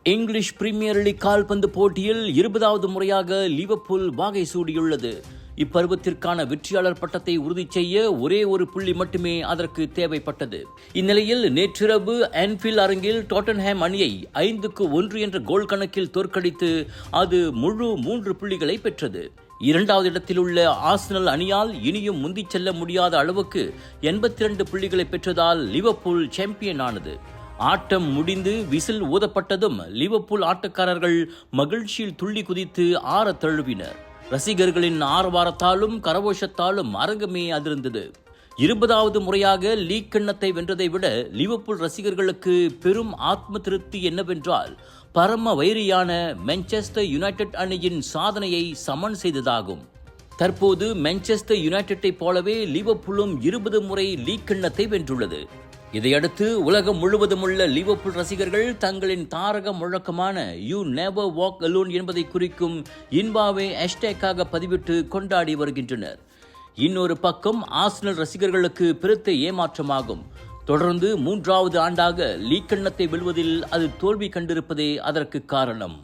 English premier league கால்பந்து போட்டியில் 20வது முறையாக லிவர்பூல் வாகை சூடியுள்ளது. இப்பருவத்திற்கான வெற்றியாளர் பட்டத்தை உறுதி செய்ய ஒரே ஒரு புள்ளி மட்டுமே அதற்கு தேவைப்பட்டது. இந்நிலையில் நேற்றிரவு ஆன்ஃபீல்ட் அரங்கில் டாட்டன்ஹாம் அணியை 5-1 என்ற கோல் கணக்கில் தோற்கடித்து அது முழு 3 புள்ளிகளை பெற்றது. 2வது இடத்தில் உள்ள ஆர்சனல் அணியால் இனியும் முந்திச் செல்ல முடியாத அளவுக்கு 82 புள்ளிகளை பெற்றதால் லிவர்பூல் சாம்பியன் ஆனது. ஆட்டம் முடிந்து விசில் ஊதப்பட்டதும் லிவர்பூல் ஆட்டக்காரர்கள் மகிழ்ச்சியில் துள்ளி குதித்து ஆறத் தழுவினர். ரசிகர்களின் ஆரவாரத்தாலும் கரகோஷத்தாலும் அரங்கமே அதிர்ந்தது. 20வது முறையாக லீக் கிண்ணத்தை வென்றதை விட லிவர்பூல் ரசிகர்களுக்கு பெரும் ஆத்ம திருப்தி என்னவென்றால் பரம வைரியான மான்செஸ்டர் யுனைடெட் அணியின் சாதனையை சமன் செய்ததாகும். தற்போது மான்செஸ்டர் யுனைடெட்டை போலவே லிவர்பூலும் 20 முறை லீக் கிண்ணத்தை வென்றுள்ளது. இதையடுத்து உலகம் முழுவதும் உள்ள லிவர்பூல் ரசிகர்கள் தங்களின் தாரக முழக்கமான யூ நெவர் வாக் அலோன் என்பதை குறிக்கும் இன்பாவே ஹேஷ்டேக்காக பதிவிட்டு கொண்டாடி வருகின்றனர். இன்னொரு பக்கம் ஆர்சனல் ரசிகர்களுக்கு பெருத்த ஏமாற்றமாகும். தொடர்ந்து 3வது ஆண்டாக லீக் கிண்ணத்தை வெல்வதில் அது தோல்வி கண்டிருப்பதே அதற்கு காரணம்.